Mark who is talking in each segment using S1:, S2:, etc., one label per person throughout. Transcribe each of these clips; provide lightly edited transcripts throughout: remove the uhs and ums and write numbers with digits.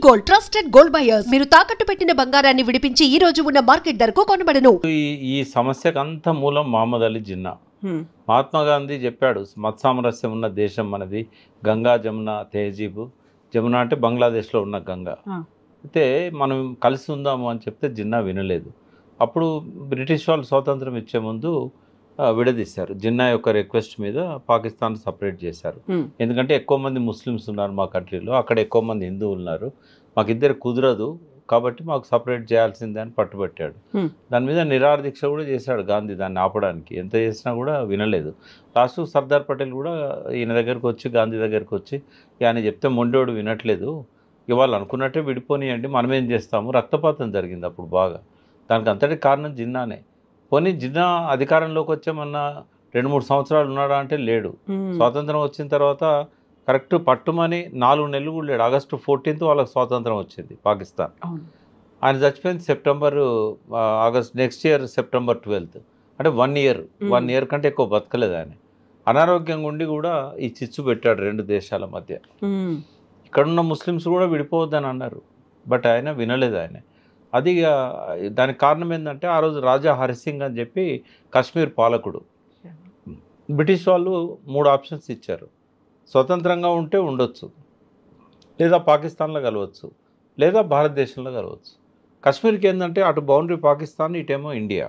S1: Gold trusted gold buyers మీరు తాకట్టు పెట్టిన బంగారాన్ని విడిపించి ఈ రోజు ఉన్న మార్కెట్ ధరకు కొనబడను.
S2: ఈ సమస్యకు అంత మూలం మహమ్మద్ అలీ జిన్నా. మహాత్మా గాంధీ చెప్పాడు, మత సామరస్యం ఉన్న దేశం మనది, గంగా జమున తెహజీబు. జమున అంటే బంగ్లాదేశ్లో ఉన్న గంగా. అయితే మనం కలిసి ఉందాము అని చెప్తే జిన్నా వినలేదు. అప్పుడు బ్రిటిష్ వాళ్ళు స్వాతంత్రం ఇచ్చే ముందు విడదీశారు. జిన్నా యొక్క రిక్వెస్ట్ మీద పాకిస్తాన్ సపరేట్ చేశారు. ఎందుకంటే ఎక్కువ మంది ముస్లిమ్స్ ఉన్నారు మా కంట్రీలో, అక్కడ ఎక్కువ మంది హిందువులు ఉన్నారు, మాకు ఇద్దరు కుదరదు కాబట్టి మాకు సపరేట్ చేయాల్సిందే అని పట్టుబట్టాడు. దాని మీద నిరాహార దీక్ష కూడా చేశాడు గాంధీ, దాన్ని ఆపడానికి. ఎంత చేసినా కూడా వినలేదు. లాస్ట్ సర్దార్ పటేల్ కూడా ఈయన దగ్గరకు వచ్చి, గాంధీ దగ్గరకు వచ్చి, ఆయన చెప్తే మొండోడు వినట్లేదు, ఇవాళ అనుకున్నట్టే విడిపోనియండి, మనమేం చేస్తాము. రక్తపాతం జరిగింది అప్పుడు బాగా. దానికి అంతటి కారణం జిన్నానే. పోనీ జిన్నా అధికారంలోకి వచ్చామన్నా 2-3 సంవత్సరాలు ఉన్నాడా అంటే లేడు. స్వాతంత్రం వచ్చిన తర్వాత కరెక్ట్ పట్టుమని 4 నెలలు కూడా లేడు. ఆగస్టు 14th వాళ్ళకి స్వాతంత్రం వచ్చింది పాకిస్తాన్. ఆయన చచ్చిపోయింది August next year September 12th. అంటే 1 ఇయర్ కంటే ఎక్కువ బతకలేదు ఆయన. అనారోగ్యంగా ఉండి కూడా ఈ చిచ్చు పెట్టాడు 2 దేశాల మధ్య. ఇక్కడున్న ముస్లిమ్స్ కూడా విడిపోవద్దని అన్నారు, బట్ ఆయన వినలేదు. ఆయన అది దానికి కారణం ఏంటంటే ఆ రోజు రాజా హరిసింగ్ అని చెప్పి కాశ్మీర్ పాలకుడు. బ్రిటిష్ వాళ్ళు 3 ఆప్షన్స్ ఇచ్చారు. స్వతంత్రంగా ఉంటే ఉండొచ్చు, లేదా పాకిస్తాన్లో కలవచ్చు, లేదా భారతదేశంలో కలవచ్చు. కాశ్మీర్కి ఏంటంటే అటు బౌండరీ పాకిస్తాన్, ఇటేమో ఇండియా.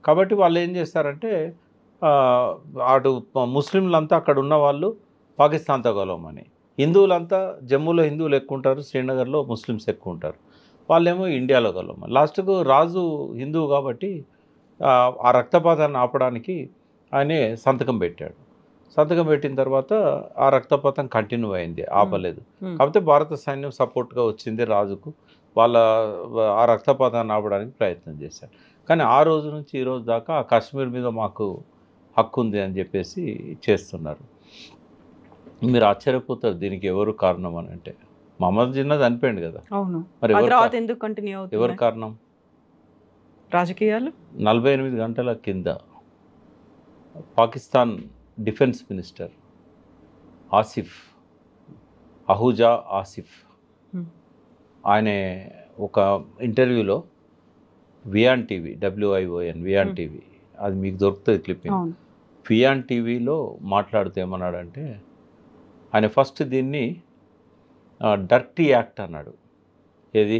S2: కాబట్టి వాళ్ళు ఏం చేస్తారంటే అటు ముస్లింలంతా అక్కడ ఉన్న వాళ్ళు పాకిస్తాన్తో కలవమని, హిందువులంతా జమ్మూలో హిందువులు ఎక్కువ ఉంటారు, శ్రీనగర్లో ముస్లిమ్స్ ఎక్కువ ఉంటారు, వాళ్ళేమో ఇండియాలో కలవమని. లాస్ట్కు రాజు హిందువు కాబట్టి ఆ రక్తపాతాన్ని ఆపడానికి ఆయనే సంతకం పెట్టాడు. సంతకం పెట్టిన తర్వాత ఆ రక్తపాతం కంటిన్యూ అయింది, ఆపలేదు. కాకపోతే భారత సైన్యం సపోర్ట్గా వచ్చింది రాజుకు, ఆ రక్తపాతాన్ని ఆపడానికి ప్రయత్నం చేశారు. కానీ ఆ రోజు నుంచి ఈ రోజు దాకా ఆ కాశ్మీర్ మీద మాకు హక్కు ఉంది అని చెప్పేసి చేస్తున్నారు. మీరు ఆశ్చర్యపోతారు దీనికి ఎవరు కారణం అని అంటే, మహమ్మద్ జిన్నా చనిపోయింది కదా. మరి ఎవరు కారణం?
S3: రాజకీయాలు.
S2: 48 గంటల కింద పాకిస్తాన్ డిఫెన్స్ మినిస్టర్ అహూజా ఆసిఫ్ ఆయన ఒక ఇంటర్వ్యూలో వియాన్ టీవీ, వియాన్ టీవీ, అది మీకు దొరుకుతుంది క్లిప్పింగ్, వియాన్ టీవీలో మాట్లాడుతూ ఏమన్నాడంటే, ఆయన ఫస్ట్ దీన్ని డర్టీ యాక్ట్ అన్నాడు. ఏది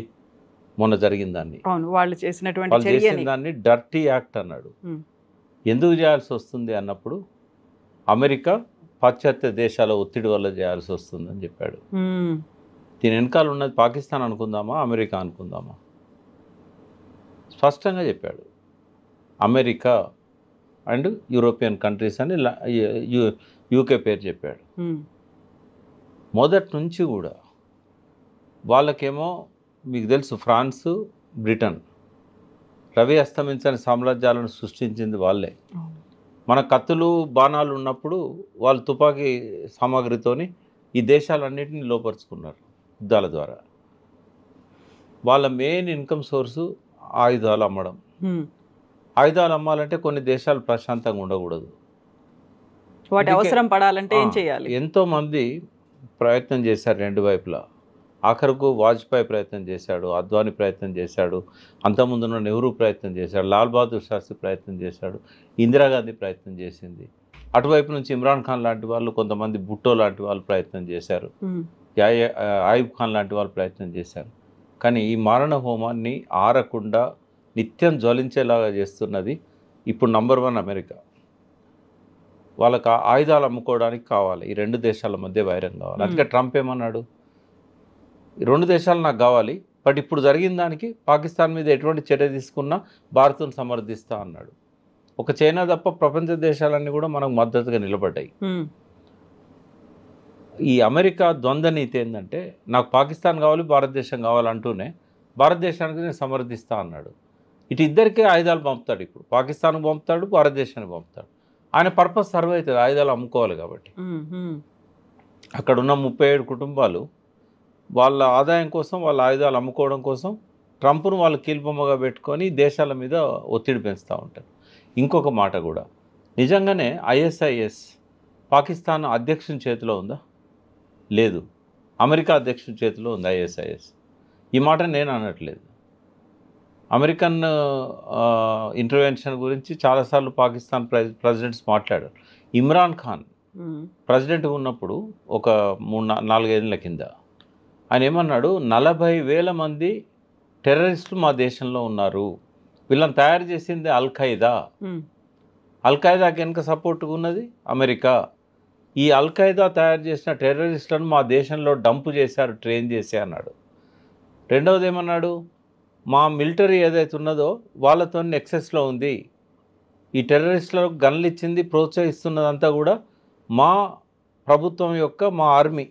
S2: మొన్న జరిగిన దాన్ని,
S3: వాళ్ళు చేసిన
S2: దాన్ని డర్టీ యాక్ట్ అన్నాడు. ఎందుకు చేయాల్సి వస్తుంది అన్నప్పుడు, అమెరికా పాశ్చాత్య దేశాల ఒత్తిడి వల్ల చేయాల్సి వస్తుందని చెప్పాడు. దీని వెనకాల ఉన్నది పాకిస్తాన్ అనుకుందామా, అమెరికా అనుకుందామా? స్పష్టంగా చెప్పాడు, అమెరికా అండ్ యూరోపియన్ కంట్రీస్ అని యూకే పేరు చెప్పాడు. మొదటి నుంచి కూడా వాళ్ళకేమో మీకు తెలుసు, ఫ్రాన్సు, బ్రిటన్ రవి అస్తమించని సామ్రాజ్యాలను సృష్టించింది వాళ్ళే. మన కత్తులు బాణాలు ఉన్నప్పుడు వాళ్ళు తుపాకీ సామాగ్రితోని ఈ దేశాలన్నింటినీ లోపరుచుకున్నారు యుద్ధాల ద్వారా. వాళ్ళ మెయిన్ ఇన్కమ్ సోర్సు ఆయుధాలు అమ్మడం. ఆయుధాలు అమ్మాలంటే కొన్ని దేశాలు ప్రశాంతంగా ఉండకూడదు,
S3: వాటి అవసరం పడాలంటే ఏం చేయాలి?
S2: ఎంతోమంది ప్రయత్నం చేశారు రెండు వైపులా. ఆఖరుకు వాజ్పేయి ప్రయత్నం చేశాడు, అద్వానీ ప్రయత్నం చేశాడు, అంతకుముందున్న నెహ్రూ ప్రయత్నం చేశాడు, లాల్ బహదూర్ శాస్త్రి ప్రయత్నం చేశాడు, ఇందిరాగాంధీ ప్రయత్నం చేసింది. అటువైపు నుంచి ఇమ్రాన్ ఖాన్ లాంటి వాళ్ళు, కొంతమంది భుట్టో లాంటి వాళ్ళు ప్రయత్నం చేశారు, ఆయుబ్ ఖాన్ లాంటి వాళ్ళు ప్రయత్నం చేశారు. కానీ ఈ మారణ హోమాన్ని ఆరకుండా నిత్యం జ్వలించేలాగా చేస్తున్నది ఇప్పుడు నంబర్ 1 అమెరికా. వాళ్ళకి ఆయుధాలు అమ్ముకోవడానికి కావాలి, ఈ 2 దేశాల మధ్య వైరం కావాలి. అందుకే ట్రంప్ ఏమన్నాడు, ఈ 2 దేశాలు నాకు కావాలి, బట్ ఇప్పుడు జరిగిన దానికి పాకిస్తాన్ మీద ఎటువంటి చర్య తీసుకున్నా భారత్ను సమర్థిస్తా అన్నాడు. ఒక చైనా తప్ప ప్రపంచ దేశాలన్నీ కూడా మనకు మద్దతుగా నిలబడ్డాయి. ఈ అమెరికా ద్వంద్వ నీతి ఏంటంటే, నాకు పాకిస్తాన్ కావాలి, భారతదేశం కావాలంటూనే భారతదేశానికి నేను సమర్థిస్తా అన్నాడు. ఇటు ఇద్దరికే ఆయుధాలు పంపుతాడు, ఇప్పుడు పాకిస్తాన్కి పంపుతాడు, భారతదేశానికి పంపుతాడు. ఆయన పర్పస్ సర్వ్ అవుతుంది, ఆయుధాలు అమ్ముకోవాలి కాబట్టి. అక్కడ ఉన్న 37 కుటుంబాలు వాళ్ళ ఆదాయం కోసం, వాళ్ళ ఆయుధాలు అమ్ముకోవడం కోసం ట్రంప్ను వాళ్ళు కీలుబొమ్మగా పెట్టుకొని దేశాల మీద ఒత్తిడి పెంచుతూ ఉంటారు. ఇంకొక మాట కూడా, నిజంగానే ISIS పాకిస్తాన్ అధ్యక్షుని చేతిలో ఉందా? లేదు. అమెరికా అధ్యక్షుడి చేతిలో ఉంది ISIS. ఈ మాట నేను అనట్లేదు. అమెరికన్ ఇంటర్వెన్షన్ గురించి చాలాసార్లు పాకిస్తాన్ ప్రెసిడెంట్స్ మాట్లాడారు. ఇమ్రాన్ ఖాన్ ప్రెసిడెంట్ ఉన్నప్పుడు ఒక 3-4 ఏళ్ళ కింద ఆయన ఏమన్నాడు, 40,000 మంది టెర్రరిస్టులు మా దేశంలో ఉన్నారు, వీళ్ళని తయారు చేసింది అల్-ఖైదా. అల్-ఖైదాకి వెనుక సపోర్ట్గా ఉన్నది అమెరికా. ఈ అల్-ఖైదా తయారు చేసిన టెర్రరిస్టులను మా దేశంలో డంపు చేశారు, ట్రైన్ చేసి అన్నాడు. రెండవది ఏమన్నాడు, మా మిలిటరీ ఏదైతే ఉన్నదో వాళ్ళతో ఎక్సెస్లో ఉంది, ఈ టెర్రరిస్టులకు గన్లు ఇచ్చింది ప్రోత్సహిస్తున్నదంతా కూడా మా ప్రభుత్వం యొక్క మా ఆర్మీ.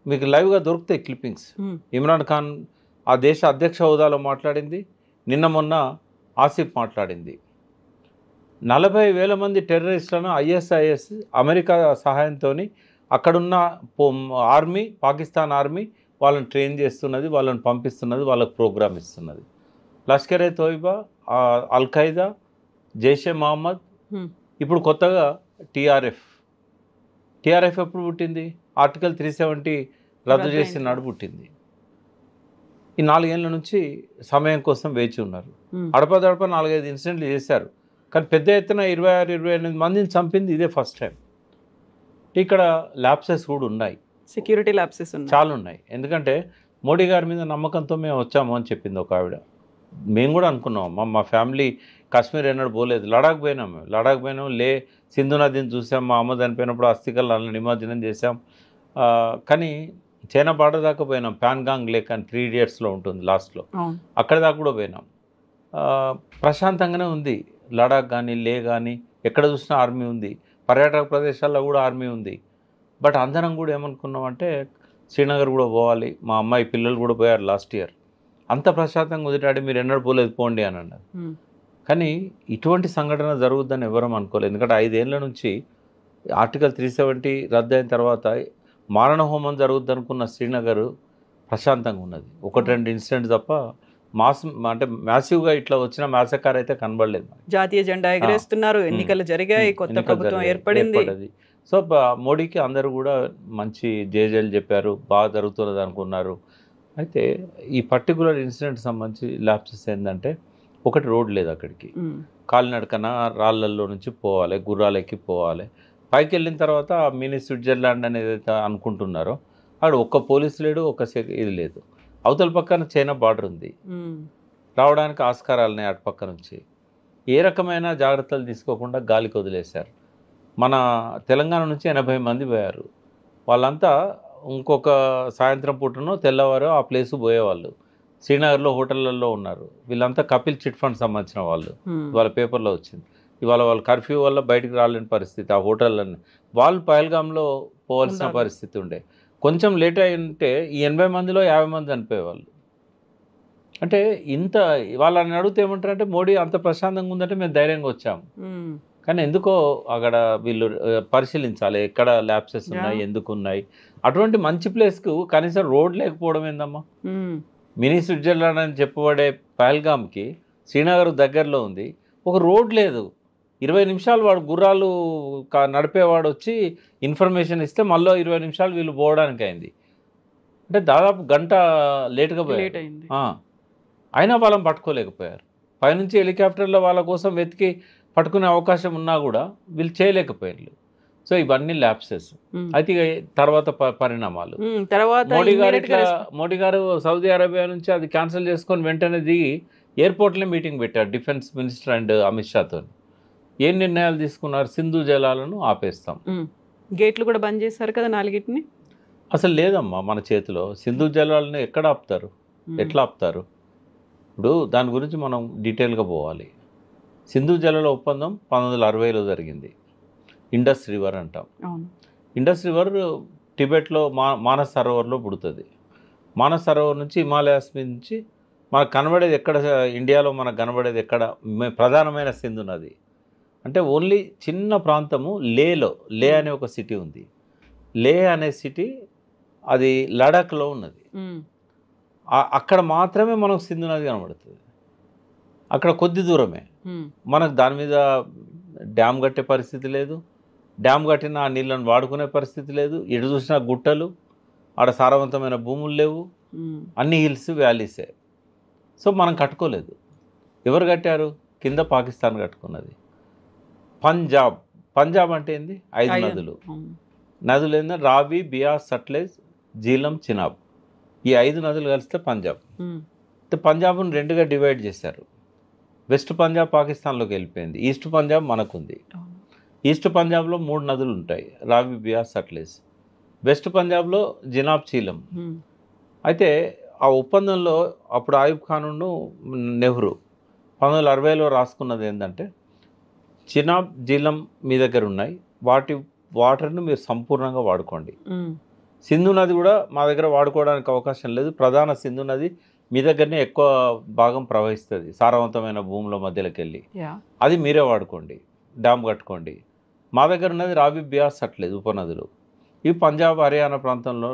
S2: మీకు లైవ్గా దొరుకుతాయి క్లిప్పింగ్స్. ఇమ్రాన్ ఖాన్ ఆ దేశ అధ్యక్ష హోదాలో మాట్లాడింది, నిన్న మొన్న ఆసిఫ్ మాట్లాడింది. 40,000 మంది టెర్రరిస్టులను ISIS అమెరికా సహాయంతో అక్కడున్న ఆర్మీ, పాకిస్తాన్ ఆర్మీ వాళ్ళని ట్రైన్ చేస్తున్నది, వాళ్ళని పంపిస్తున్నది, వాళ్ళకు ప్రోగ్రామ్ ఇస్తున్నది. లష్కర్-ఏ తోయిబా, అల్-ఖైదా, జైషే మహమ్మద్, ఇప్పుడు కొత్తగా టీఆర్ఎఫ్ ఎప్పుడు పుట్టింది? ఆర్టికల్ 370 రద్దు చేసి నాడు పుట్టింది. ఈ 4 ఏళ్ళ నుంచి సమయం కోసం వేచి ఉన్నారు. అడపదడప 4-5 ఇన్సిడెంట్లు చేశారు, కానీ పెద్ద ఎత్తున 26-28 మందిని చంపింది ఇదే ఫస్ట్ టైం. ఇక్కడ ల్యాప్సెస్ కూడా ఉన్నాయి,
S3: సెక్యూరిటీ ల్యాప్సెస్
S2: చాలా ఉన్నాయి. ఎందుకంటే మోడీ గారి మీద నమ్మకంతో మేము వచ్చాము అని చెప్పింది ఒక ఆవిడ. మేము కూడా అనుకున్నాం, మా ఫ్యామిలీ కాశ్మీర్ ఎన్నడూ పోలేదు, లడాక్ పోయినాం, సింధు నదిని చూసాం, మా అమ్మ చనిపోయినప్పుడు అస్థికలను నిమజ్జనం చేసాం. కానీ చైనా బార్డర్ దాకా పోయినాం, ప్యాన్గాంగ్ లేక్ అని 3 Idiotsలో ఉంటుంది లాస్ట్లో, అక్కడ దాకా కూడా పోయినాం. ప్రశాంతంగానే ఉంది లడాక్ కానీ, లే కానీ, ఎక్కడ చూసినా ఆర్మీ ఉంది, పర్యాటక ప్రదేశాల్లో కూడా ఆర్మీ ఉంది. బట్ అందరం కూడా ఏమనుకున్నామంటే శ్రీనగర్ కూడా పోవాలి, మా అమ్మాయి పిల్లలు కూడా పోయారు లాస్ట్ ఇయర్, అంత ప్రశాంతంగా వదిలాడి మీరు ఎన్నడూ పోలేదు పోండి అని అన్నారు. కానీ ఇటువంటి సంఘటన జరుగుద్దని ఎవరం అనుకోలేదు. ఎందుకంటే 5 ఏళ్ళ నుంచి ఆర్టికల్ 370 రద్దు అయిన తర్వాత మారణ హోమం జరుగుద్ది అనుకున్న శ్రీనగర్ ప్రశాంతంగా ఉన్నది. 1-2 ఇన్సిడెంట్స్ తప్ప అంటే మ్యాసివ్గా ఇట్లా వచ్చిన మ్యాసకార్ అయితే కనబడలేదు.
S3: జాతీయ జెండా ఎగరేస్తున్నారు, ఎన్నికలు జరిగాయి, కొత్త ప్రభుత్వం ఏర్పడింది.
S2: సో మోడీకి అందరూ కూడా మంచి జేజేలు చెప్పారు, బాగా జరుగుతున్నది అనుకున్నారు. అయితే ఈ పర్టికులర్ ఇన్సిడెంట్ సంబంధించి ల్యాప్సెస్ ఏంటంటే, ఒకటి రోడ్ లేదు అక్కడికి, కాలినడకన రాళ్ళల్లో నుంచి పోవాలి, గుర్రాలు ఎక్కి పోవాలి. పైకి వెళ్ళిన తర్వాత మినీ స్విట్జర్లాండ్ అనేది అనుకుంటున్నారో అక్కడ ఒక్క పోలీసు లేడు, ఇది లేదు. అవతల పక్కన చైనా బార్డర్ ఉంది, రావడానికి ఆస్కారాలని అటు పక్క నుంచి. ఏ రకమైన జాగ్రత్తలు తీసుకోకుండా గాలికి వదిలేశారు. మన తెలంగాణ నుంచి 80 మంది పోయారు. వాళ్ళంతా ఇంకొక సాయంత్రం పూటనో తెల్లవారో ఆ ప్లేస్ పోయేవాళ్ళు. శ్రీనగర్లో హోటళ్ళల్లో ఉన్నారు. వీళ్ళంతా కపిల్ చిట్ ఫండ్ సంబంధించిన వాళ్ళు. వాళ్ళ పేపర్లో వచ్చింది. ఇవాళ వాళ్ళు కర్ఫ్యూ వల్ల బయటికి రాలేని పరిస్థితి. ఆ హోటళ్ళని వాళ్ళు పహల్గామ్లో పోవాల్సిన పరిస్థితి ఉండే. కొంచెం లేట్ అయి ఉంటే ఈ 80 మందిలో 50 మంది చనిపోయేవాళ్ళు. అంటే ఇంత వాళ్ళని అడిగితే ఏమంటారంటే, మోడీ అంత ప్రశాంతంగా ఉందంటే మేము ధైర్యంగా వచ్చాము. కానీ ఎందుకో అక్కడ వీళ్ళు పరిశీలించాలి, ఎక్కడ ల్యాప్సెస్ ఉన్నాయి, ఎందుకు ఉన్నాయి. అటువంటి మంచి ప్లేస్కు కనీసం రోడ్ లేకపోవడం ఏందమ్మా? మినీ స్విట్జర్లాండ్ అని చెప్పబడే పహల్గామ్కి శ్రీనగర్ దగ్గరలో ఉంది, ఒక రోడ్ లేదు. 20 నిమిషాలు వాడు గుర్రాలు నడిపేవాడు వచ్చి ఇన్ఫర్మేషన్ ఇస్తే మళ్ళీ 20 నిమిషాలు వీళ్ళు పోవడానికి అయింది. అంటే దాదాపు గంట లేట్గా పోయారు. అయినా వాళ్ళని పట్టుకోలేకపోయారు. పైనుంచి హెలికాప్టర్లో వాళ్ళ కోసం వెతికి పట్టుకునే అవకాశం ఉన్నా కూడా వీళ్ళు చేయలేకపోయారు. సో ఇవన్నీ ల్యాప్సెస్. అయితే తర్వాత పరిణామాలు, మోడీ గారు సౌదీ అరేబియా నుంచి అది క్యాన్సిల్ చేసుకొని వెంటనే దిగి ఎయిర్పోర్ట్లో మీటింగ్ పెట్టారు డిఫెన్స్ మినిస్టర్ అండ్ అమిత్ షాతో. ఏం నిర్ణయాలు తీసుకున్నారు? సింధు జలాలను ఆపేస్తాం,
S3: గేట్లు కూడా బంద్ చేశారు కదా 4ని.
S2: అసలు లేదమ్మా మన చేతిలో. సింధు జలాలను ఎక్కడ ఆపుతారు, ఎట్లా ఆపుతారు? ఇప్పుడు దాని గురించి మనం డీటెయిల్గా పోవాలి. సింధు జలాల ఒప్పందం 1960లో జరిగింది. ఇండస్ రివర్ అంటాం. ఇండస్ రివర్ టిబెట్లో మానస్ సరోవర్లో పుడుతుంది. మానస్ సరోవర్ నుంచి హిమాలయాస్ నుంచి మనకు కనబడేది ఎక్కడ, ఇండియాలో మనకు కనబడేది ఎక్కడ? ప్రధానమైన సింధు నది. అంటే ఓన్లీ చిన్న ప్రాంతము లే అనే ఒక సిటీ ఉంది. లే అనే సిటీ అది లడాఖ్లో ఉన్నది. అక్కడ మాత్రమే మనకు సింధు నది కనబడుతుంది. అక్కడ కొద్ది దూరమే. మనకు దాని మీద డ్యామ్ కట్టే పరిస్థితి లేదు, డ్యామ్ కట్టిన ఆ నీళ్ళను వాడుకునే పరిస్థితి లేదు. ఎటు చూసినా గుట్టలు, ఆడ సారవంతమైన భూములు లేవు, అన్ని హిల్స్ వ్యాలీసే. సో మనం కట్టుకోలేదు. ఎవరు కట్టారు? కింద పాకిస్తాన్ కట్టుకున్నది. పంజాబ్ అంటే ఏంది? 5 నదులు. నదులు ఏంటంటే రావి, బియాస్, సట్లెజ్, జీలం, చినాబ్. ఈ 5 నదులు కలిస్తే పంజాబ్. పంజాబ్ను 2గా డివైడ్ చేశారు. వెస్ట్ పంజాబ్ పాకిస్తాన్లోకి వెళ్ళిపోయింది, ఈస్ట్ పంజాబ్ మనకుంది. ఈస్ట్ పంజాబ్లో 3 నదులు ఉంటాయి, రావి, బియాస్, సట్లెజ్. వెస్ట్ పంజాబ్లో జినాబ్, చీలం. అయితే ఆ ఒప్పందంలో అప్పుడు ఆయుబ్ ఖాను, నెహ్రూ 1960లో రాసుకున్నది ఏంటంటే చినాబ్, జీలం మీ దగ్గర ఉన్నాయి, వాటి వాటర్ను మీరు సంపూర్ణంగా వాడుకోండి. సింధు నది కూడా మా దగ్గర వాడుకోవడానికి అవకాశం లేదు, ప్రధాన సింధు నది మీ దగ్గరనే ఎక్కువ భాగం ప్రవహిస్తుంది సారవంతమైన భూముల మధ్యలోకి వెళ్ళి, అది మీరే వాడుకోండి, డ్యామ్ కట్టుకోండి. మా దగ్గర ఉన్నది రావి, బియాస్, సట్లెజ్ ఉపనదులు. ఇవి పంజాబ్, హర్యానా ప్రాంతంలో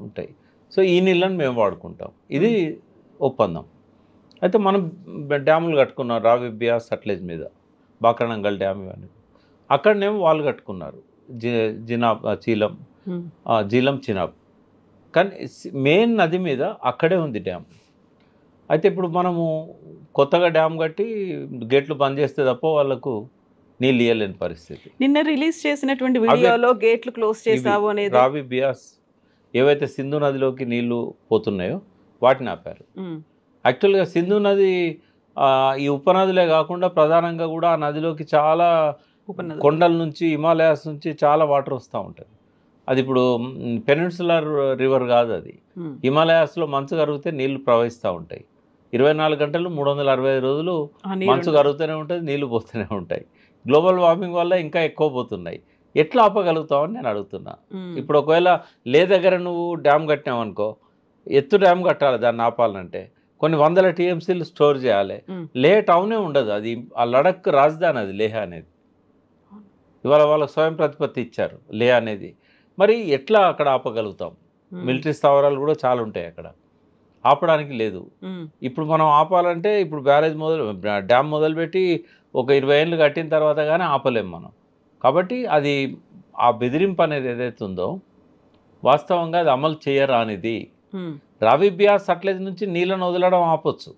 S2: ఉంటాయి. సో ఈ నీళ్ళని మేము వాడుకుంటాం. ఇది ఒప్పందం. అయితే మనం డ్యాములు కట్టుకున్నాం రావి, బియాస్, సట్లెజ్ మీద, బాక్రానంగల్ డ్యామ్ ఇవన్నీ. అక్కడనేమో వాళ్ళు కట్టుకున్నారు జినాబ్, జీలం, చినాబ్. కానీ మెయిన్ నది మీద అక్కడే ఉంది డ్యామ్. అయితే ఇప్పుడు మనము కొత్తగా డ్యామ్ కట్టి గేట్లు బంద్ చేస్తే తప్ప వాళ్ళకు నీళ్ళు ఇవ్వలేని పరిస్థితి.
S3: నిన్న రిలీజ్ చేసినటువంటి వీడియోలో గేట్లు క్లోజ్ చేసావు అనేది
S2: రావి, బియాస్ ఏవైతే సింధు నదిలోకి నీళ్లు పోతున్నాయో వాటిని ఆపారు. యాక్చువల్గా సింధు నది ఈ ఉపనదులే కాకుండా ప్రధానంగా కూడా ఆ నదిలోకి చాలా కొండల నుంచి, హిమాలయాస్ నుంచి చాలా వాటర్ వస్తూ ఉంటుంది. అది ఇప్పుడు పెనిన్సులర్ రివర్ కాదు, అది హిమాలయాస్లో మంచు కరిగితే నీళ్లు ప్రవహిస్తూ ఉంటాయి. 24 గంటలు 365 రోజులు మంచు కరుగుతూనే ఉంటుంది, నీళ్లు పోతూనే ఉంటాయి. గ్లోబల్ వార్మింగ్ వల్ల ఇంకా ఎక్కువ పోతున్నాయి. ఎట్లా ఆపగలుగుతావని నేను అడుగుతున్నా. ఇప్పుడు ఒకవేళ దగ్గర నువ్వు డ్యామ్ కట్టినావు అనుకో, ఎత్తు డ్యామ్ కట్టాలి, దాన్ని ఆపాలంటే కొన్ని వందల టీఎంసీలు స్టోర్ చేయాలి. టౌనే ఉండదు, అది ఆ లడక్ రాజధాని, అది లేహ్ అనేది. ఇవాళ వాళ్ళకి స్వయం ప్రతిపత్తి ఇచ్చారు లే అనేది. మరి ఎట్లా అక్కడ ఆపగలుగుతాం? మిలిటరీ స్థావరాలు కూడా చాలా ఉంటాయి అక్కడ, ఆపడానికి లేదు. ఇప్పుడు మనం ఆపాలంటే ఇప్పుడు డ్యామ్ మొదలుపెట్టి ఒక 20 ఏళ్ళు కట్టిన తర్వాత కానీ ఆపలేం మనం. కాబట్టి అది ఆ బెదిరింపు అనేది ఏదైతే ఉందో వాస్తవంగా అది అమలు చేయరానిది. రావి, బియాస్, సట్లెజ్ నుంచి నీళ్ళను వదలడం ఆపొచ్చు,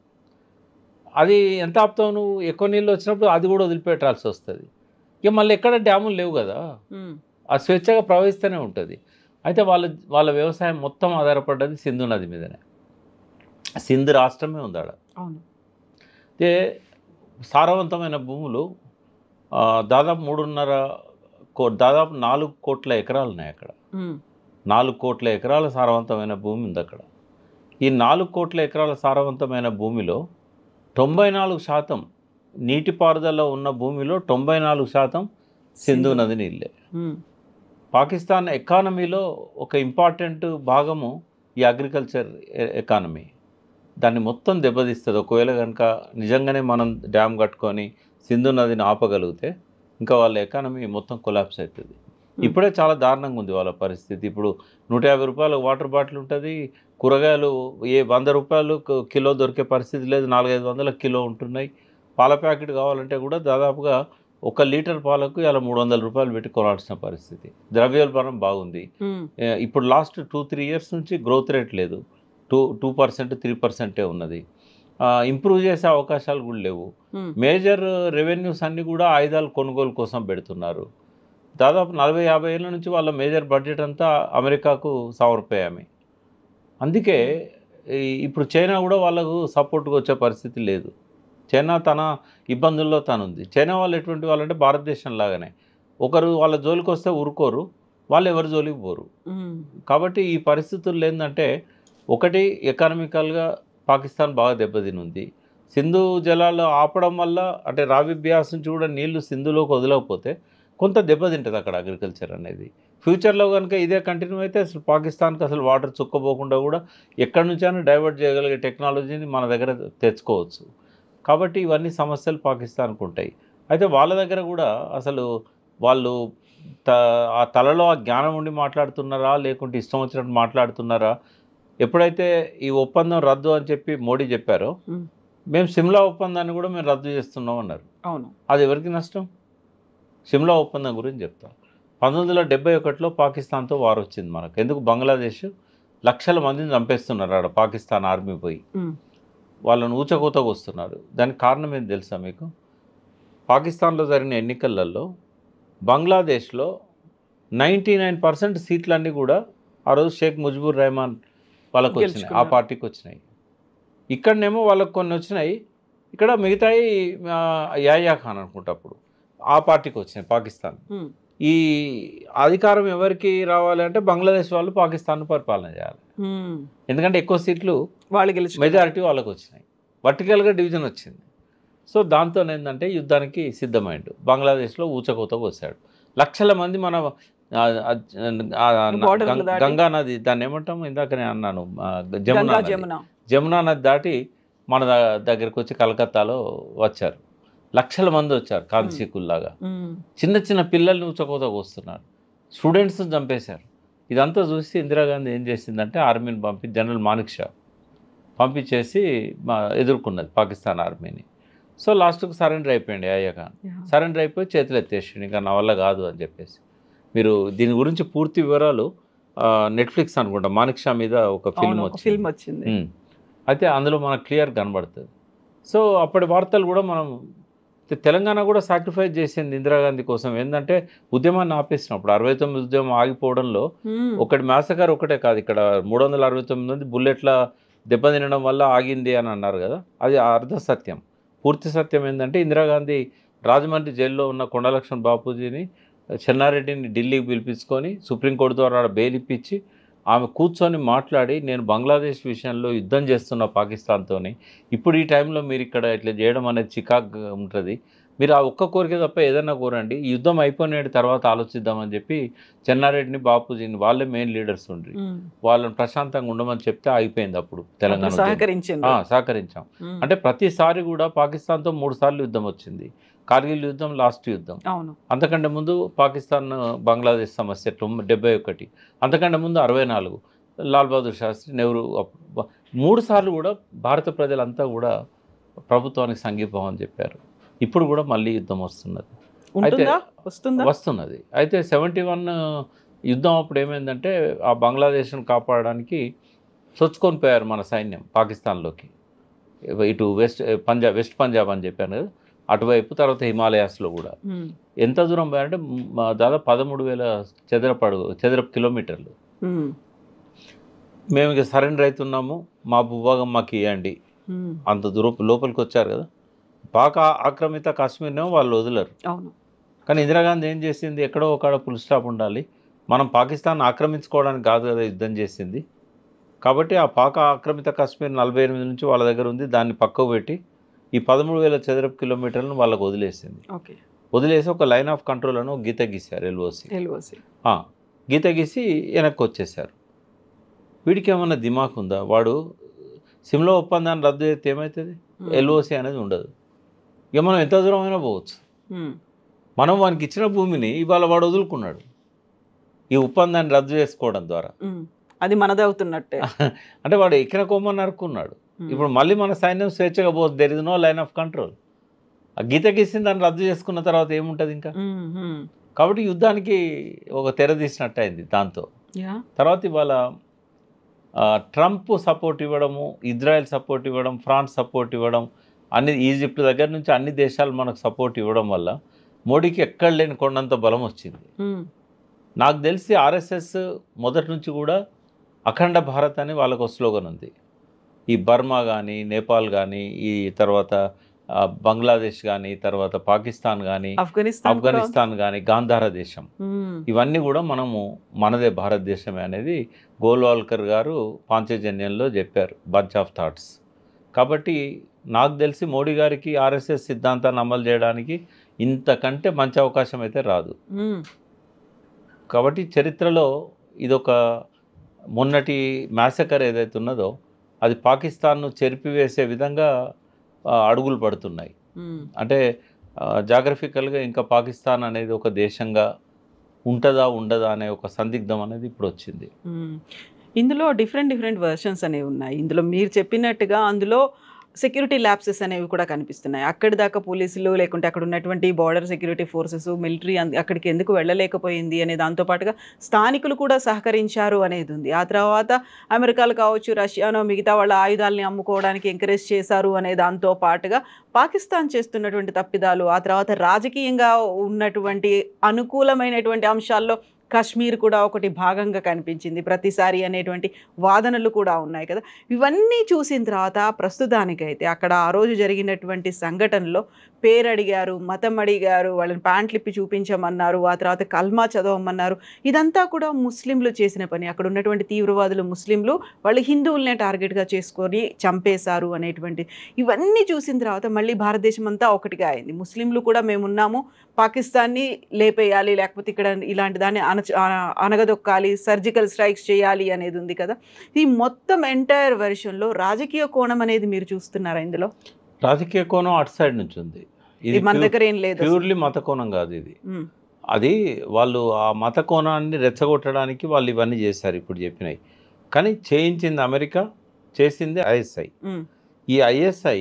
S2: అది ఎంత ఆపుతావు నువ్వు? ఎక్కువ నీళ్ళు వచ్చినప్పుడు అది కూడా వదిలిపెట్టాల్సి వస్తుంది. ఇక మళ్ళీ ఎక్కడ డ్యాములు లేవు కదా, అది స్వేచ్ఛగా ప్రవహిస్తూనే ఉంటుంది. అయితే వాళ్ళ వ్యవసాయం మొత్తం ఆధారపడ్డది సింధు నది మీదనే. సింధు రాష్ట్రమే ఉంది ఆడ. అయితే సారవంతమైన భూములు దాదాపు 4 కోట్ల ఎకరాలు ఉన్నాయి అక్కడ. 4 కోట్ల ఎకరాల సారవంతమైన భూమి ఉంది అక్కడ. ఈ 4 కోట్ల ఎకరాల సారవంతమైన భూమిలో 94% నీటిపారుదల ఉన్న భూమిలో 94% సింధు నది నీళ్ళే. పాకిస్తాన్ ఎకానమీలో ఒక ఇంపార్టెంట్ భాగము ఈ అగ్రికల్చర్ ఎకానమీ. దాన్ని మొత్తం దెబ్బతీస్తుంది. ఒకవేళ కనుక నిజంగానే మనం డ్యామ్ కట్టుకొని సింధు నదిని ఆపగలిగితే ఇంకా వాళ్ళ ఎకానమీ మొత్తం కొలాప్స్ అవుతుంది. ఇప్పుడే చాలా దారుణంగా ఉంది వాళ్ళ పరిస్థితి. ఇప్పుడు 150 రూపాయల వాటర్ బాటిల్ ఉంటుంది, కూరగాయలు 100 రూపాయలు కిలో దొరికే పరిస్థితి లేదు, 400-500 కిలో ఉంటున్నాయి. పాల ప్యాకెట్ కావాలంటే కూడా దాదాపుగా 1 లీటర్ పాలకు ఇలా 300 రూపాయలు పెట్టి కొనాల్సిన పరిస్థితి. ద్రవ్యోల్బణం బాగుంది. ఇప్పుడు లాస్ట్ 2-3 ఇయర్స్ నుంచి గ్రోత్ రేట్ లేదు, 2%, 3% ఉన్నది. ఇంప్రూవ్ చేసే అవకాశాలు కూడా లేవు. మేజర్ రెవెన్యూస్ అన్నీ కూడా ఆయుధాలు కొనుగోలు కోసం పెడుతున్నారు. దాదాపు 40-50 ఏళ్ళ నుంచి వాళ్ళ మేజర్ బడ్జెట్ అంతా అమెరికాకు సమర్పయామి. అందుకే ఇప్పుడు చైనా కూడా వాళ్ళకు సపోర్ట్గా వచ్చే పరిస్థితి లేదు. చైనా తన ఇబ్బందుల్లో తనుంది. చైనా వాళ్ళు ఎటువంటి వాళ్ళంటే భారతదేశం లాగానే, ఒకరు వాళ్ళ జోలికి వస్తే ఊరుకోరు, వాళ్ళు ఎవరి జోలికి పోరు. కాబట్టి ఈ పరిస్థితుల్లో ఏంటంటే, ఒకటి ఎకనామికల్గా పాకిస్తాన్ బాగా దెబ్బతినుంది. సింధు జలాలు ఆపడం వల్ల, అంటే రావి, బియాస్ నుంచి కూడా నీళ్లు సింధులోకి వదలకపోతే కొంత దెబ్బతింటుంది అక్కడ అగ్రికల్చర్ అనేది. ఫ్యూచర్లో కనుక ఇదే కంటిన్యూ అయితే అసలు పాకిస్తాన్కి అసలు వాటర్ చుక్కపోకుండా కూడా ఎక్కడి నుంచైనా డైవర్ట్ చేయగలిగే టెక్నాలజీని మన దగ్గర తెచ్చుకోవచ్చు. కాబట్టి ఇవన్నీ సమస్యలు పాకిస్తాన్కు ఉంటాయి. అయితే వాళ్ళ దగ్గర కూడా అసలు వాళ్ళు ఆ తలలో ఆ జ్ఞానం ఉండి మాట్లాడుతున్నారా, లేకుంటే ఇష్టం వచ్చినట్టు మాట్లాడుతున్నారా? ఎప్పుడైతే ఈ ఒప్పందం రద్దు అని చెప్పి మోడీ చెప్పారో, మేము సిమ్లా ఒప్పందాన్ని కూడా మేము రద్దు చేస్తున్నాం అన్నారు.
S3: అవును,
S2: అది ఎవరికి నష్టం? సిమ్లా ఒప్పందం గురించి చెప్తాం. 1971లో పాకిస్తాన్తో వార్ వచ్చింది మనకు. ఎందుకు? బంగ్లాదేశ్ లక్షల మందిని చంపేస్తున్నారు ఆడ పాకిస్తాన్ ఆర్మీ పోయి, వాళ్ళని ఊచకోతకు వస్తున్నారు. దానికి కారణం ఏంటి తెలుసా మీకు? పాకిస్తాన్లో జరిగిన ఎన్నికలలో బంగ్లాదేశ్లో 99% సీట్లన్నీ కూడా ఆ రోజు షేక్ ముజిబుర్ రెహమాన్ వాళ్ళకు వచ్చినాయి, ఆ పార్టీకి వచ్చినాయి. ఇక్కడనేమో వాళ్ళకు కొన్ని వచ్చినాయి, ఇక్కడ మిగతాయి యాయా ఖాన్ అనుకుంటా అప్పుడు ఆ పార్టీకి వచ్చినాయి పాకిస్తాన్. ఈ అధికారం ఎవరికి రావాలి అంటే బంగ్లాదేశ్ వాళ్ళు పాకిస్తాన్ పరిపాలన చేయాలి, ఎందుకంటే ఎక్కువ సీట్లు
S3: వాళ్ళు గెలిచి
S2: మెజారిటీ వాళ్ళకు వచ్చినాయి, వర్టికల్గా డివిజన్ వచ్చింది. సో దాంతో ఏంటంటే యుద్ధానికి సిద్ధమైండు, బంగ్లాదేశ్లో ఊచకోత పోసాడు. లక్షల మంది మన గంగా నది, దాన్ని ఏమంటాము ఇందాక నేను అన్నాను, జమునా నది దాటి మన దగ్గరికి వచ్చి కలకత్తాలో వచ్చారు. లక్షల మంది వచ్చారు కాంతిశీకుల్లాగా, చిన్న చిన్న పిల్లల్ని ఊచకోతకు వస్తున్నారు, స్టూడెంట్స్ని చంపేశారు. ఇదంతా చూసి ఇందిరాగాంధీ ఏం చేసిందంటే ఆర్మీని పంపి జనరల్ మానిక్ షా పంపించేసి ఎదుర్కొన్నది పాకిస్తాన్ ఆర్మీని. సో లాస్ట్కు సరెండర్ అయిపోయింది యాయా ఖాన్. సరెండర్ అయిపోయి చేతులు ఎత్తేసిండు, ఇంకా నా వల్ల కాదు అని చెప్పేసి. మీరు దీని గురించి పూర్తి వివరాలు నెట్ఫ్లిక్స్ అనుకుంటా మానిక్ షా మీద ఒక ఫిల్మ్
S3: వచ్చింది,
S2: అయితే అందులో మనకు క్లియర్ కనబడుతుంది. సో అప్పటి వార్తలు కూడా మనం తెలంగాణ కూడా సాక్రిఫైస్ చేసింది ఇందిరాగాంధీ కోసం. ఏంటంటే ఉద్యమాన్ని ఆపేసినప్పుడు 69 ఉద్యమం ఆగిపోవడంలో ఒకటి మ్యాసకర్ ఒకటే కాదు, ఇక్కడ 369 మంది బుల్లెట్ల దెబ్బతినడం వల్ల ఆగింది అని అన్నారు కదా, అది అర్ధ సత్యం. పూర్తి సత్యం ఏంటంటే ఇందిరాగాంధీ రాజమండ్రి జైల్లో ఉన్న కొండలక్ష్మణ్ బాపూజీని, చెన్నారెడ్డిని ఢిల్లీకి పిలిపించుకొని సుప్రీంకోర్టు ద్వారా బెయిల్ ఇప్పించి ఆమె కూర్చొని మాట్లాడి, నేను బంగ్లాదేశ్ విషయంలో యుద్ధం చేస్తున్న పాకిస్తాన్తోని, ఇప్పుడు ఈ టైంలో మీరు ఇక్కడ ఇట్లా చేయడం అనేది చికాకుగా ఉంటుంది, మీరు ఆ ఒక్క కోరిక తప్ప ఏదైనా కోరండి, ఈ యుద్ధం అయిపోయిన తర్వాత ఆలోచిద్దామని చెప్పి చెన్నారెడ్డిని బాపూజీని, వాళ్ళే మెయిన్ లీడర్స్ ఉండ్రి, వాళ్ళని ప్రశాంతంగా ఉండమని చెప్తే ఆగిపోయింది. అప్పుడు తెలంగాణ సహకరించాం. అంటే ప్రతిసారి కూడా పాకిస్తాన్తో 3 సార్లు యుద్ధం వచ్చింది. కార్గిల్ యుద్ధం లాస్ట్ యుద్ధం, అంతకంటే ముందు పాకిస్తాన్ బంగ్లాదేశ్ సమస్య 71, అంతకంటే ముందు 64, లాల్ బహదూర్ శాస్త్రి, నెహ్రూ. 3 సార్లు కూడా భారత ప్రజలంతా కూడా ప్రభుత్వానికి సంఘీభావం చెప్పారు. ఇప్పుడు కూడా మళ్ళీ యుద్ధం వస్తున్నది, అయితే వస్తున్నది. అయితే 71 యుద్ధం అప్పుడు ఏమైందంటే ఆ బంగ్లాదేశ్ను కాపాడడానికి చొచ్చుకొని పోయారు మన సైన్యం పాకిస్తాన్లోకి, ఇటు వెస్ట్ పంజాబ్ అని చెప్పాను కదా అటువైపు, తర్వాత హిమాలయాస్లో కూడా. ఎంత దూరం పోయారంటే దాదాపు 13,000 చదరపు కిలోమీటర్లు. మేము ఇక సరెండర్ అవుతున్నాము, మా భూభాగం మాకు ఇవ్వండి, అంత దూరం లోపలికి వచ్చారు కదా. పాక్ ఆక్రమిత కాశ్మీర్నేమో వాళ్ళు వదలరు. కానీ ఇందిరాగాంధీ ఏం చేసింది, ఎక్కడో ఒక ఫుల్ స్టాప్ ఉండాలి, మనం పాకిస్తాన్ ఆక్రమించుకోవడానికి కాదు కదా యుద్ధం చేసింది, కాబట్టి ఆ పాక్ ఆక్రమిత కాశ్మీర్ 48 నుంచి వాళ్ళ దగ్గర ఉంది, దాన్ని పక్కకు పెట్టి ఈ 13,000 చదరపు కిలోమీటర్లను వాళ్ళకు వదిలేసింది. వదిలేసి ఒక లైన్ ఆఫ్ కంట్రోల్ అని ఒక గీత గీశారు, ఎల్ఓసి గీత గీసి వెనక్కి వచ్చేసారు. వీడికి ఏమన్నా దిమాక్ ఉందా? వాడు సిమ్లా ఒప్పందాన్ని రద్దు చేస్తే ఏమవుతుంది, ఎల్ఓసి అనేది ఉండదు, ఇక మనం ఎంత దూరం అయినా పోవచ్చు. మనం వానికి ఇచ్చిన భూమిని ఇవాళ వాడు వదులుకున్నాడు ఈ ఒప్పందాన్ని రద్దు చేసుకోవడం ద్వారా,
S3: అది మనది అవుతున్నట్టే.
S2: అంటే వాడు ఎక్కిన కొమ్మని నరుక్కున్నాడు. ఇప్పుడు మళ్ళీ మన సైన్యం స్వేచ్ఛగా పోతుంది, there is no line of control. ఆ గీత గీసిన దాన్ని రద్దు చేసుకున్న తర్వాత ఏముంటుంది ఇంకా. కాబట్టి యుద్ధానికి ఒక తెర తీసినట్టు అయింది దాంతో. తర్వాత ఇవాళ ట్రంప్ సపోర్ట్ ఇవ్వడము, ఇజ్రాయెల్ సపోర్ట్ ఇవ్వడం, ఫ్రాన్స్ సపోర్ట్ ఇవ్వడం, అన్ని ఈజిప్ట్ దగ్గర నుంచి అన్ని దేశాలు మనకు సపోర్ట్ ఇవ్వడం వల్ల మోడీకి ఎక్కడ లేని కొండంత బలం వచ్చింది. నాకు తెలిసి ఆర్ఎస్ఎస్ మొదటి నుంచి కూడా అఖండ భారత్ అని వాళ్ళకు స్లోగన్ ఉంది. ఈ బర్మా కానీ, నేపాల్ కానీ, ఈ తర్వాత బంగ్లాదేశ్ కానీ, తర్వాత పాకిస్తాన్ కానీ, ఆఫ్ఘనిస్తాన్ కానీ, గాంధార దేశం, ఇవన్నీ కూడా మనదే భారతదేశమే అనేది గోల్వాల్కర్ గారు పాంచజన్యంలో చెప్పారు, బంచ్ ఆఫ్ థాట్స్. కాబట్టి నాకు తెలిసి మోడీ గారికి ఆర్ఎస్ఎస్ సిద్ధాంతాన్ని అమలు చేయడానికి ఇంతకంటే మంచి అవకాశం అయితే రాదు. కాబట్టి చరిత్రలో ఇదొక మొన్నటి మ్యాసకర్ ఏదైతే ఉన్నదో అది పాకిస్తాన్ను చెరిపివేసే విధంగా అడుగులు పడుతున్నాయి. అంటే జాగ్రఫికల్గా ఇంకా పాకిస్తాన్ అనేది ఒక దేశంగా ఉంటుందా ఉండదా అనే ఒక సందిగ్ధం అనేది ఇప్పుడు వచ్చింది.
S3: ఇందులో డిఫరెంట్ వర్షన్స్ అనేవి ఉన్నాయి. ఇందులో మీరు చెప్పినట్టుగా అందులో సెక్యూరిటీ ల్యాప్సెస్ అనేవి కూడా కనిపిస్తున్నాయి. అక్కడి దాకా పోలీసులు లేకుంటే అక్కడ ఉన్నటువంటి బార్డర్ సెక్యూరిటీ ఫోర్సెస్, మిలిటరీ అక్కడికి ఎందుకు వెళ్ళలేకపోయింది అనే దాంతో పాటుగా స్థానికులు కూడా సహకరించారు అనేది ఉంది. ఆ తర్వాత అమెరికాలు కావచ్చు, రష్యానో మిగతా వాళ్ళ ఆయుధాలని అమ్ముకోవడానికి ఎంకరేజ్ చేశారు అనే దాంతో పాటుగా పాకిస్తాన్ చేస్తున్నటువంటి తప్పిదాలు, ఆ తర్వాత రాజకీయంగా ఉన్నటువంటి అనుకూలమైనటువంటి అంశాల్లో కాశ్మీర్ కూడా ఒకటి భాగంగా కనిపించింది ప్రతిసారి అనేటువంటి వాదనలు కూడా ఉన్నాయి కదా. ఇవన్నీ చూసిన తర్వాత ప్రస్తుతానికైతే అక్కడ ఆ రోజు జరిగినటువంటి సంఘటనలో పేరు అడిగారు, మతం అడిగారు, వాళ్ళని ప్యాంట్లు ఇప్పి చూపించమన్నారు, ఆ తర్వాత కల్మా చదవమన్నారు. ఇదంతా కూడా ముస్లింలు చేసిన పని. అక్కడ ఉన్నటువంటి తీవ్రవాదులు ముస్లింలు, వాళ్ళు హిందువులనే టార్గెట్గా చేసుకొని చంపేశారు అనేటువంటి ఇవన్నీ చూసిన తర్వాత మళ్ళీ భారతదేశం అంతా ఒకటిగా అయింది. ముస్లింలు కూడా మేమున్నాము, పాకిస్తాన్ని లేపేయాలి, లేకపోతే ఇక్కడ ఇలాంటి దాన్ని అనగదొక్కాలి, సర్జికల్ స్ట్రైక్స్ చేయాలి అనేది ఉంది కదా. ఈ మొత్తం ఎంటైర్ వెర్షన్లో రాజకీయ కోణం అనేది మీరు చూస్తున్నారా ఇందులో?
S2: రాజకీయ కోణం అటు సైడ్ నుంచి ఉంది.
S3: ఇది మన దగ్గర ఏం లేదు,
S2: ప్యూర్లీ మత కోణం కాదు ఇది. అది వాళ్ళు ఆ మత కోణాన్ని రెచ్చగొట్టడానికి వాళ్ళు ఇవన్నీ చేశారు ఇప్పుడు చెప్పినవి. కానీ చేయించింది అమెరికా, చేసింది ఐఎస్ఐ. ఈ ఐఎస్ఐ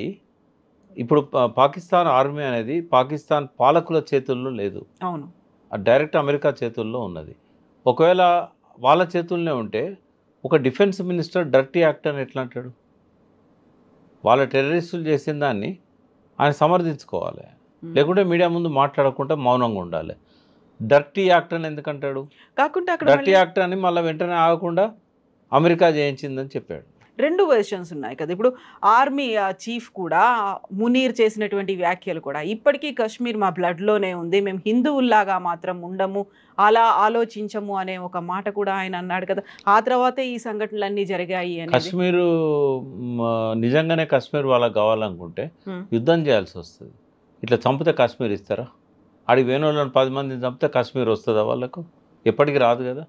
S2: ఇప్పుడు పాకిస్తాన్ ఆర్మీ అనేది పాకిస్తాన్ పాలకుల చేతుల్లో లేదు,
S3: అవును,
S2: డైరెక్ట్ అమెరికా చేతుల్లో ఉన్నది. ఒకవేళ వాళ్ళ చేతుల్లోనే ఉంటే ఒక డిఫెన్స్ మినిస్టర్ డర్టీ యాక్ట్ అని ఎట్లా అంటాడు? వాళ్ళ టెర్రరిస్టులు చేసిన దాన్ని ఆయన సమర్థించుకోవాలి, లేకుంటే మీడియా ముందు మాట్లాడకుండా మౌనంగా ఉండాలి. డర్టీ యాక్ట్ అని ఎందుకంటాడు?
S3: కాకుండా
S2: డర్టీ యాక్ట్ అని మళ్ళీ వెంటనే ఆగకుండా అమెరికా చేయించిందని చెప్పాడు.
S3: రెండు వెర్షన్స్ ఉన్నాయి కదా. ఇప్పుడు ఆర్మీ చీఫ్ కూడా మునీర్ చేసినటువంటి వ్యాఖ్యలు కూడా ఇప్పటికీ కాశ్మీర్ మా బ్లడ్లోనే ఉంది, మేము హిందువుల్లాగా మాత్రం ఉండము, అలా ఆలోచించము అనే ఒక మాట కూడా ఆయన అన్నాడు కదా. ఆ తర్వాతే ఈ సంఘటనలన్నీ జరిగాయి అని.
S2: కాశ్మీరు నిజంగానే కాశ్మీర్ వాళ్ళకి కావాలనుకుంటే యుద్ధం చేయాల్సి వస్తుంది. ఇట్లా చంపితే కాశ్మీర్ ఇస్తారా? ఆడికి వేణులను 10 మందిని చంపితే కాశ్మీర్ వస్తుందా? వాళ్ళకు ఎప్పటికీ రాదు కదా.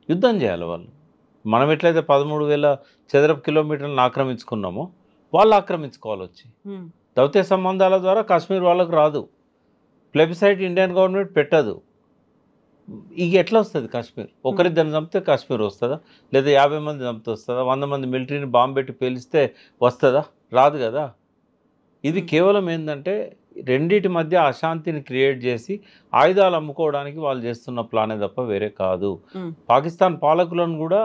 S2: యుద్ధం చేయాలి వాళ్ళు. మనం ఎట్లయితే 13,000 చదరపు కిలోమీటర్లను ఆక్రమించుకున్నామో వాళ్ళు ఆక్రమించుకోవాలి వచ్చి. దౌత్య సంబంధాల ద్వారా కాశ్మీర్ వాళ్ళకు రాదు, ప్లెబిసైట్ ఇండియన్ గవర్నమెంట్ పెట్టదు. ఇక ఎట్లా వస్తుంది కాశ్మీర్? ఒకరిద్దరిని చంపితే కాశ్మీర్ వస్తుందా? లేదా 50 మంది చంపితే వస్తుందా? 100 మంది మిలిటరీని బాంబు పెట్టి పేలిస్తే వస్తుందా? రాదు కదా. ఇది కేవలం ఏంటంటే రెండింటి మధ్య అశాంతిని క్రియేట్ చేసి ఆయుధాలు అమ్ముకోవడానికి వాళ్ళు చేస్తున్న ప్లానే తప్ప వేరే కాదు. పాకిస్తాన్ పాలకులను కూడా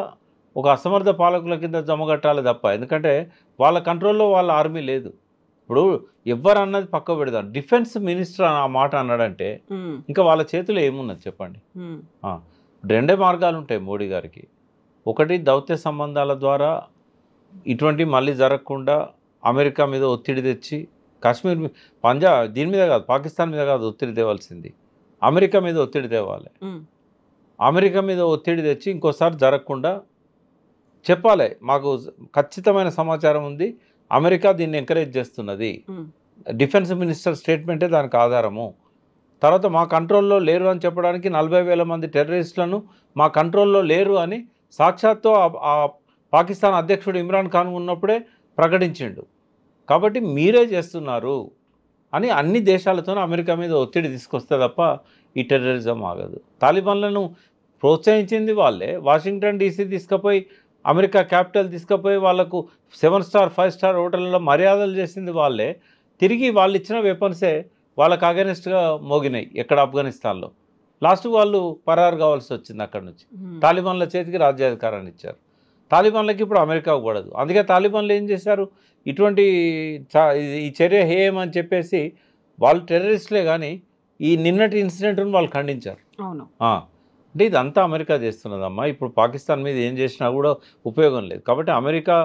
S2: ఒక అసమర్థ పాలకుల కింద జమగట్టాలి తప్ప, ఎందుకంటే వాళ్ళ కంట్రోల్లో వాళ్ళ ఆర్మీ లేదు. ఇప్పుడు ఎవరు అన్నది పక్క పెడదాం, డిఫెన్స్ మినిస్టర్ ఆ మాట అన్నాడంటే ఇంకా వాళ్ళ చేతిలో ఏమున్నది చెప్పండి. రెండే మార్గాలు ఉంటాయి మోడీ గారికి. ఒకటి, దౌత్య సంబంధాల ద్వారా ఇటువంటి మళ్ళీ జరగకుండా అమెరికా మీద ఒత్తిడి తెచ్చి కాశ్మీర్ పంజాబ్ దీని మీద కాదు, పాకిస్తాన్ మీద కాదు ఒత్తిడి తేవాల్సింది, అమెరికా మీద ఒత్తిడి తేవాలి. అమెరికా మీద ఒత్తిడి తెచ్చి ఇంకోసారి జరగకుండా చెప్పాలి, మాకు ఖచ్చితమైన సమాచారం ఉంది, అమెరికా దీన్ని ఎంకరేజ్ చేస్తున్నది, డిఫెన్స్ మినిస్టర్ స్టేట్మెంటే దానికి ఆధారము. తర్వాత మా కంట్రోల్లో లేరు అని చెప్పడానికి 40,000 మంది టెర్రరిస్టులను మా కంట్రోల్లో లేరు అని సాక్షాత్తు ఆ పాకిస్తాన్ అధ్యక్షుడు ఇమ్రాన్ ఖాన్ ఉన్నప్పుడే ప్రకటించిండు. కాబట్టి మీరే చేస్తున్నారు అని అన్ని దేశాలతో అమెరికా మీద ఒత్తిడి తీసుకొస్తే తప్ప ఈ టెర్రరిజం ఆగదు. తాలిబాన్లను ప్రోత్సహించింది వాళ్ళే. వాషింగ్టన్ డీసీ తీసుకుపోయి, అమెరికా క్యాపిటల్ తీసుకుపోయి వాళ్ళకు 7 స్టార్ 5 స్టార్ హోటళ్ళలో మర్యాదలు చేసింది వాళ్ళే. తిరిగి వాళ్ళు ఇచ్చిన వెపన్సే వాళ్ళకు అగెనిస్ట్గా మోగినాయి ఎక్కడ ఆఫ్ఘనిస్తాన్లో. లాస్ట్ వాళ్ళు పరారు కావాల్సి వచ్చింది అక్కడ నుంచి. తాలిబాన్ల చేతికి రాజ్యాధికారాన్ని ఇచ్చారు. తాలిబాన్లకి ఇప్పుడు అమెరికా పడదు. అందుకే తాలిబాన్లు ఏం చేశారు, ఇటువంటి ఈ చర్య హేయమని చెప్పేసి వాళ్ళు టెర్రరిస్టులే కానీ ఈ నిన్నటి ఇన్సిడెంట్ను వాళ్ళు ఖండించారు.
S3: అవును,
S2: అంటే ఇదంతా అమెరికా చేస్తున్నదమ్మా. ఇప్పుడు పాకిస్తాన్ మీద ఏం చేసినా కూడా ఉపయోగం లేదు. కాబట్టి అమెరికా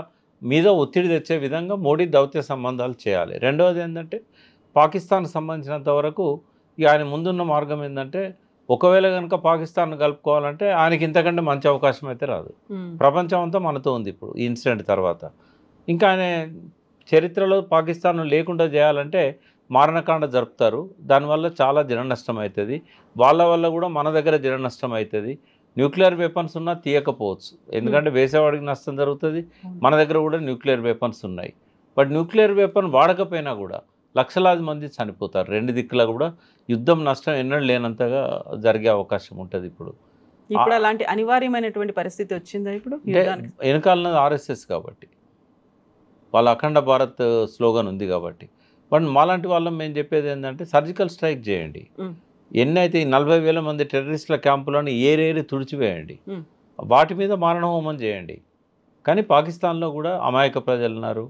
S2: మీద ఒత్తిడి తెచ్చే విధంగా మోడీ దౌత్య సంబంధాలు చేయాలి. రెండవది ఏంటంటే పాకిస్తాన్కి సంబంధించినంత వరకు ఆయన ముందున్న మార్గం ఏంటంటే, ఒకవేళ కనుక పాకిస్తాన్ కలుపుకోవాలంటే ఆయనకి ఇంతకంటే మంచి అవకాశం అయితే రాదు. ప్రపంచం అంతా మనతో ఉంది ఇప్పుడు ఈ ఇన్సిడెంట్ తర్వాత. ఇంకా ఆయన చరిత్రలో పాకిస్తాన్ లేకుండా చేయాలంటే మారణకాండ జరుపుతారు. దానివల్ల చాలా జన నష్టం అవుతుంది. వాళ్ళ వల్ల కూడా మన దగ్గర జన నష్టం అవుతుంది. న్యూక్లియర్ వెపన్స్ ఉన్నా తీయకపోవచ్చు, ఎందుకంటే వేసేవాడికి నష్టం జరుగుతుంది. మన దగ్గర కూడా న్యూక్లియర్ వెపన్స్ ఉన్నాయి. బట్ న్యూక్లియర్ వెపన్ వాడకపోయినా కూడా లక్షలాది మంది చనిపోతారు. రెండు దిక్కులా కూడా యుద్ధం నష్టం ఎన్నడూ లేనంతగా జరిగే అవకాశం ఉంటుంది. ఇప్పుడు
S3: అలాంటి అనివార్యమైనటువంటి పరిస్థితి వచ్చిందా ఇప్పుడు?
S2: వెనకాలన్నది ఆర్ఎస్ఎస్ కాబట్టి వాళ్ళ అఖండ భారత్ స్లోగన్ ఉంది కాబట్టి. బట్ మాలాంటి వాళ్ళం మేము చెప్పేది ఏంటంటే సర్జికల్ స్ట్రైక్ చేయండి. ఎన్నైతే 40,000 మంది టెర్రరిస్టుల క్యాంపులను ఏరేరి తుడిచివేయండి, వాటి మీద మారణహోమం చేయండి. కానీ పాకిస్తాన్లో కూడా అమాయక ప్రజలు ఉన్నారు,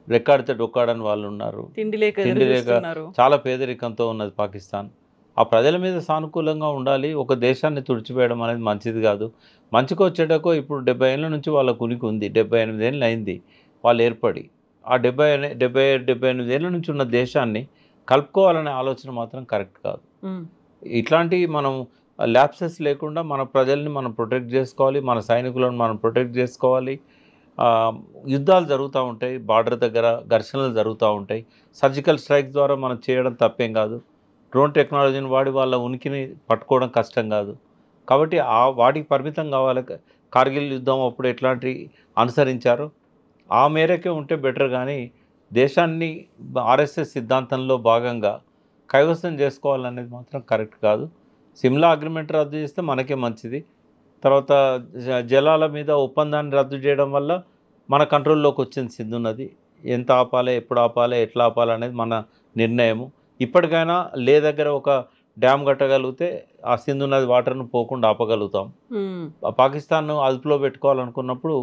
S2: రెక్కాడితే డొక్కాడని వాళ్ళు ఉన్నారు,
S3: తిండి లేక
S2: చాలా పేదరికంతో ఉన్నది పాకిస్తాన్. ఆ ప్రజల మీద సానుకూలంగా ఉండాలి. ఒక దేశాన్ని తుడిచివేయడం అనేది మంచిది కాదు. మంచికో చెడ్డకో ఇప్పుడు 70 ఏళ్ళ నుంచి వాళ్ళ ఉనికి ఉంది. 78 ఏళ్ళు అయింది వాళ్ళు ఏర్పడి. ఆ 78 ఏళ్ళ నుంచి ఉన్న దేశాన్ని కలుపుకోవాలనే ఆలోచన మాత్రం కరెక్ట్ కాదు. ఇట్లాంటివి మనం ల్యాప్సెస్ లేకుండా మన ప్రజల్ని మనం ప్రొటెక్ట్ చేసుకోవాలి, మన సైనికులను మనం ప్రొటెక్ట్ చేసుకోవాలి. యుద్ధాలు జరుగుతూ ఉంటాయి, బార్డర్ దగ్గర ఘర్షణలు జరుగుతూ ఉంటాయి. సర్జికల్ స్ట్రైక్ ద్వారా మనం చేయడం తప్పేం కాదు. డ్రోన్ టెక్నాలజీని వాడి వాళ్ళ ఉనికిని పట్టుకోవడం కష్టం కాదు. కాబట్టి వాటికి పరిమితం కావాలి. కార్గిల్ యుద్ధం అప్పుడు ఎట్లాంటి అనుసరించారో ఆ మేరకే ఉంటే బెటర్. కానీ దేశాన్ని ఆర్ఎస్ఎస్ సిద్ధాంతంలో భాగంగా కైవసం చేసుకోవాలనేది మాత్రం కరెక్ట్ కాదు. సిమ్లా అగ్రిమెంట్ రద్దు చేస్తే మనకే మంచిది. తర్వాత జలాల మీద ఒప్పందాన్ని రద్దు చేయడం వల్ల మన కంట్రోల్లోకి వచ్చింది సింధు నది. ఎంత ఆపాలి, ఎప్పుడు ఆపాలి, ఎట్లా ఆపాలి అనేది మన నిర్ణయము. ఇప్పటికైనా లే దగ్గర ఒక డ్యామ్ కట్టగలిగితే ఆ సింధు నది వాటర్ను పోకుండా ఆపగలుగుతాం. పాకిస్తాన్ను అదుపులో పెట్టుకోవాలనుకున్నప్పుడు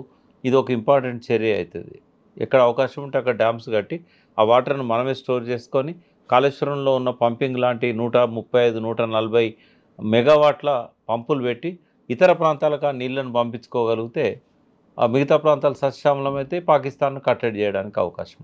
S2: ఇది ఒక ఇంపార్టెంట్ చర్య అవుతుంది. ఎక్కడ అవకాశం ఉంటే అక్కడ డ్యామ్స్ కట్టి ఆ వాటర్ను మనమే స్టోర్ చేసుకొని కాళేశ్వరంలో ఉన్న పంపింగ్ లాంటి 135-140 మెగావాట్ల పంపులు పెట్టి ఇతర ప్రాంతాలకు ఆ నీళ్లను పంపించుకోగలిగితే ఆ మిగతా ప్రాంతాలు సస్యశ్యామలమైతే పాకిస్తాన్ను కట్టడి చేయడానికి అవకాశం ఉంది.